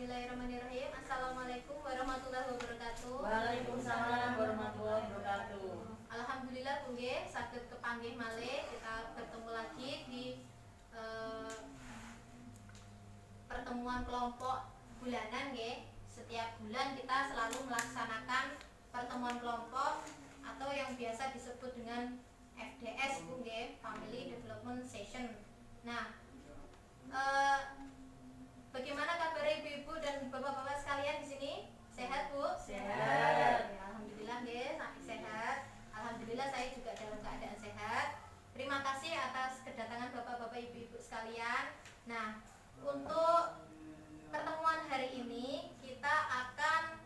Bismillahirrahmanirrahim. Assalamualaikum warahmatullahi wabarakatuh. Waalaikumsalam warahmatullahi wabarakatuh. Alhamdulillah nggih saged kepanggih malih kita bertemu lagi di pertemuan kelompok bulanan nggih. Setiap bulan kita selalu melaksanakan pertemuan kelompok atau yang biasa disebut dengan FDS nggih, Family Development Session. Nah, bagaimana kabar ibu-ibu dan bapak-bapak sekalian di sini? Sehat, Bu? Sehat. Ya, alhamdulillah nggih, sehat. Alhamdulillah saya juga dalam keadaan sehat. Terima kasih atas kedatangan bapak-bapak ibu-ibu sekalian. Nah, untuk pertemuan hari ini kita akan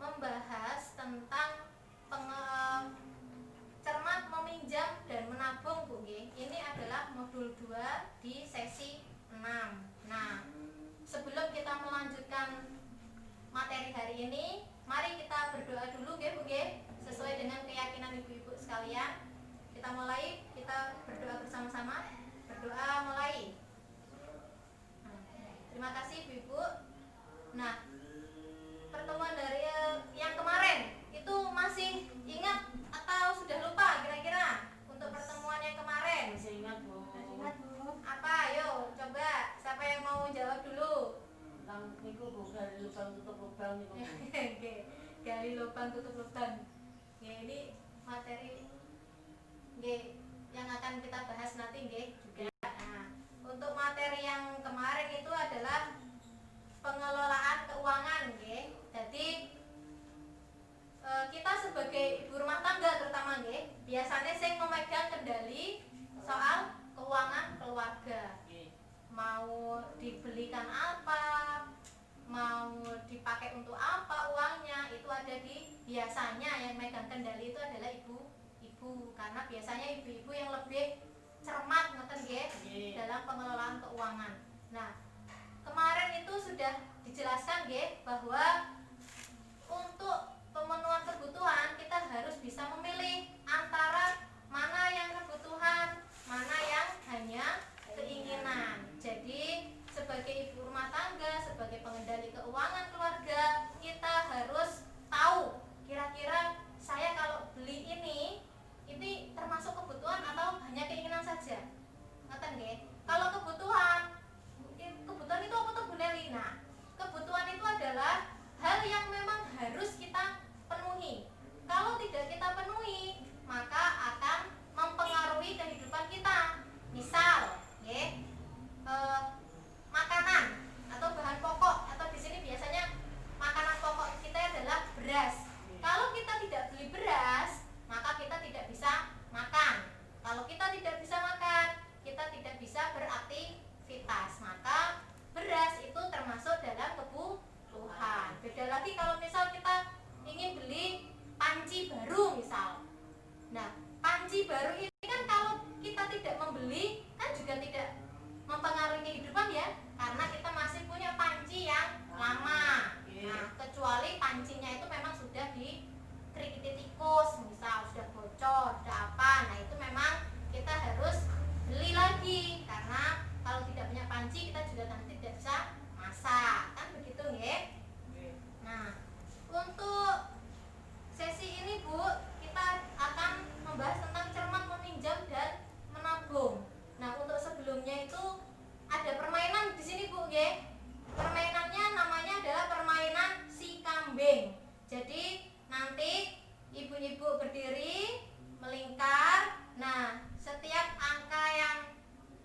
membahas tentang cermat meminjam dan menabung, Bu nggih. Ini adalah modul 2 di sesi 6. Nah, sebelum kita melanjutkan materi hari ini, mari kita berdoa dulu nggih, Bu nggih, sesuai dengan keyakinan ibu-ibu sekalian. Kita mulai, kita berdoa bersama-sama. Berdoa mulai. Terima kasih ibu-ibu. Nah, pertemuan dari yang kemarin itu masih ingat atau sudah lupa kira-kira untuk pertemuan yang kemarin? Masih ingat, Bu? Ingat, Bu. Apa? Ayo, coba siapa yang mau jawab dulu? Nang niku Bu, gali lubang tutup lubang niku. Oke, gali lubang tutup lubang. Ya, ini materi yang akan kita bahas nanti juga. Nah, untuk materi yang kemarin itu adalah pengelolaan keuangan Jadi kita sebagai ibu rumah tangga terutama biasanya sing memegang kendali soal keuangan keluarga. Mau dibelikan apa, mau dipakai untuk apa uangnya, itu ada di biasanya yang megang kendali itu adalah ibu-ibu, karena biasanya ibu-ibu yang lebih cermat dalam pengelolaan keuangan. Nah, kemarin itu sudah dijelaskan bahwa untuk pemenuhan kebutuhan kita harus bisa memilih antara mana yang kebutuhan, mana yang hanya keinginan. Jadi sebagai ibu rumah tangga, sebagai pengendali keuangan keluarga, kita harus tahu kira-kira saya kalau beli ini termasuk kebutuhan atau hanya keinginan saja. Ngeten nggih? Kalau kebutuhan itu apa tuh Bu Nelly? Nah, kebutuhan itu adalah hal yang memang harus kita penuhi. Kalau tidak kita penuhi, maka akan mempengaruhi kehidupan kita. Misal, makanan atau bahan pokok, atau di sini biasanya makanan pokok kita adalah beras. Kalau kita tidak beli beras, maka kita tidak bisa makan. Kalau kita tidak bisa makan, kita tidak bisa beraktivitas. Maka beras itu termasuk dalam kebutuhan. Beda lagi kalau misal kita ingin beli panci baru misal. Nah, panci baru ini kan kalau kita tidak membeli kan juga tidak mempengaruhi kehidupan karena kita masih punya panci yang lama. Nah, kecuali pancinya itu memang sudah dikerikiti tikus, misal sudah bocor, sudah apa. Nah, itu memang kita harus beli lagi, karena kalau tidak punya panci kita juga nanti tidak bisa masak, kan begitu nggih? Nah, untuk sesi ini Bu, kita akan membahas tentang cermat meminjam dan menabung. Nah, untuk sebelumnya itu ada permainan di sini Bu nggih. Permainannya namanya adalah permainan si kambing. Jadi nanti ibu-ibu berdiri melingkar. Nah, setiap angka yang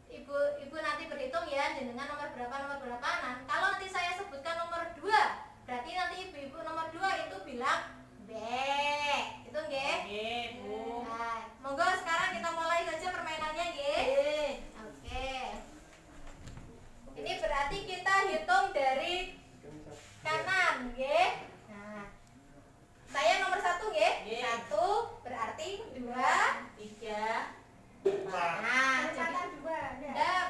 ibu nanti berhitung jenengan nomor berapa. Nah, kalau nanti saya sebutkan nomor 2, berarti nanti ibu-ibu nomor 2 itu bilang B. Itu nggih? Nggih, Bu. Nah, monggo sekarang kita mulai saja permainannya nggih. Oke. Ini berarti kita hitung dari kanan nggih. Nah, saya nomor 1 nggih. 1 berarti 2, 3. nah, jadi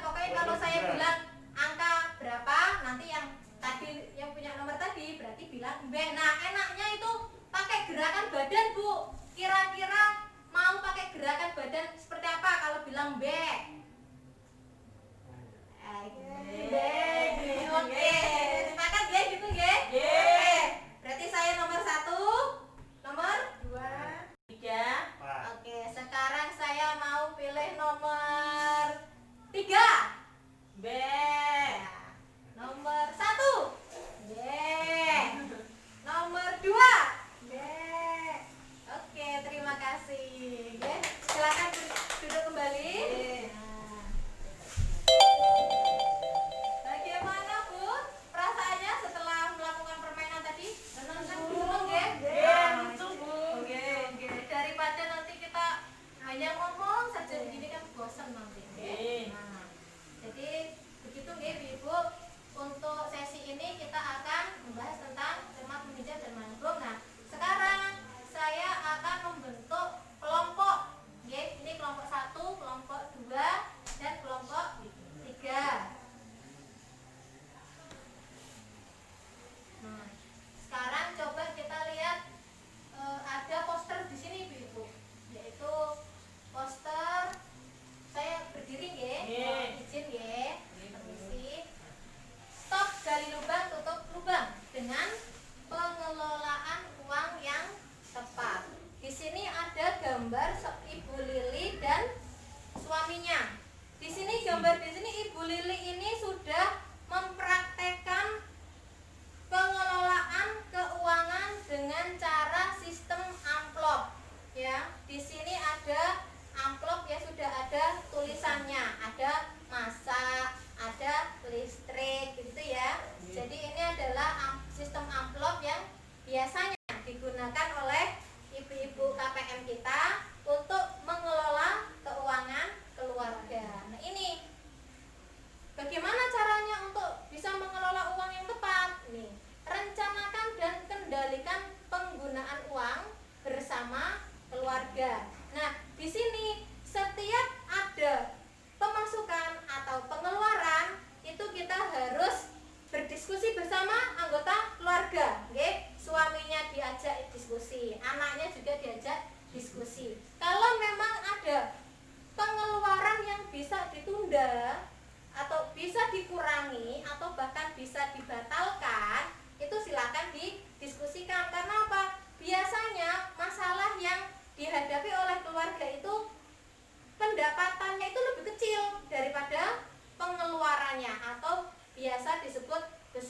pokoknya kalau saya bilang angka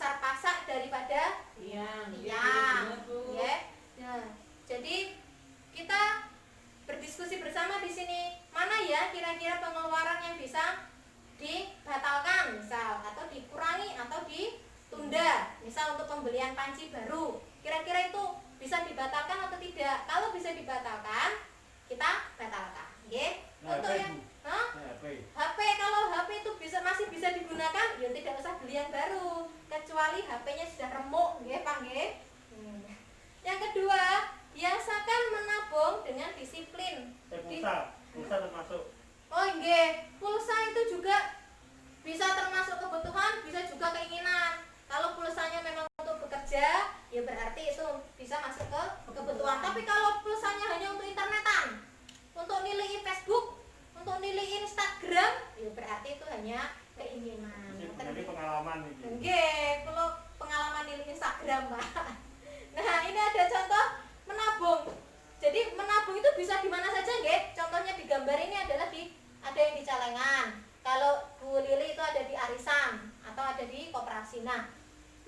besar pasak daripada Tiang. tiang. Bener, Bu. Ya. Nah, jadi kita berdiskusi bersama di sini, mana ya kira-kira pengeluaran yang bisa dibatalkan misal, atau dikurangi atau ditunda misal untuk pembelian panci baru, kira-kira itu bisa dibatalkan atau tidak. Kalau bisa dibatalkan, kita batalkan. Oke? Nah, Untuk HP, yang Bu. Hah? Nah, HP. HP, kalau HP itu masih bisa digunakan, ya tidak usah beli yang baru, kecuali HP-nya sudah remuk, nggih, Pak, nggih. Yang kedua, biasakan menabung dengan disiplin. Pulsa termasuk. Oh, nggih, pulsa itu juga bisa termasuk kebutuhan, bisa juga keinginan. Kalau pulsanya memang untuk bekerja, ya berarti itu bisa masuk ke kebutuhan. Tapi kalau pulsanya hanya untuk internetan, untuk nilai Facebook, untuk nilai Instagram, ya berarti itu hanya keinginan. Jadi pengalaman ini. Nggih, kalau pengalaman nilai Instagram, Pak. Nah, ini ada contoh menabung. Jadi menabung itu bisa di mana saja, nggih. Contohnya di gambar ini adalah ada yang di Calengan. Kalau Bu Lili itu ada di Arisan atau ada di koperasi. Nah,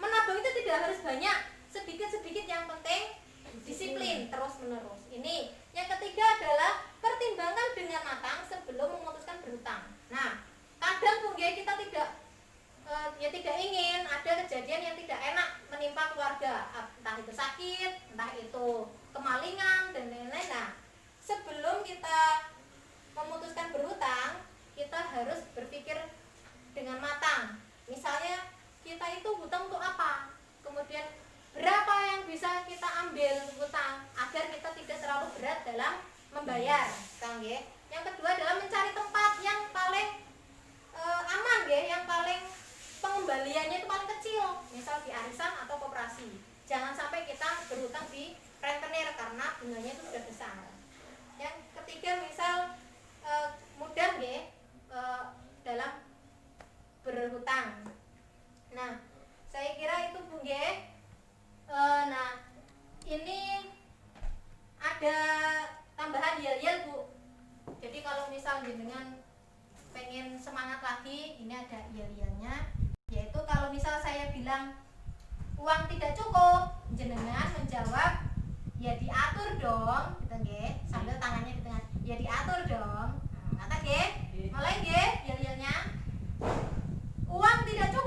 menabung itu tidak harus banyak, sedikit-sedikit, yang penting disiplin terus-menerus. Ini. Yang ketiga adalah pertimbangkan dengan matang sebelum memutuskan berhutang. Nah, kadang Bu nggih, kita tidak ingin ada kejadian yang tidak enak menimpa keluarga, entah itu sakit, entah itu kemalingan dan lain-lain. Nah, sebelum kita memutuskan berhutang, kita harus berpikir dengan matang. Misalnya kita itu hutang untuk apa, kemudian berapa yang bisa kita ambil hutang agar kita tidak terlalu berat dalam membayar, nggih. Yang kedua adalah mencari tempat yang paling aman, nggih, yang paling pengembaliannya itu paling kecil, misal di arisan atau koperasi. Jangan sampai kita berhutang di rentenir karena bunganya itu sudah besar. Yang ketiga, misal mudah, nggih, dalam berhutang. Nah, saya kira itu, Bu, nggih. Nah, ini ada tambahan yel-yel, Bu. Jadi kalau misal jenengan pengen semangat lagi, ini ada yel-yelnya, yaitu kalau misal saya bilang uang tidak cukup, jenengan menjawab ya diatur dong, gitu nggih, sambil tangannya di tengah. Ya diatur dong. Kata nggih? Mulai nggih yel-yelnya. Uang tidak cukup.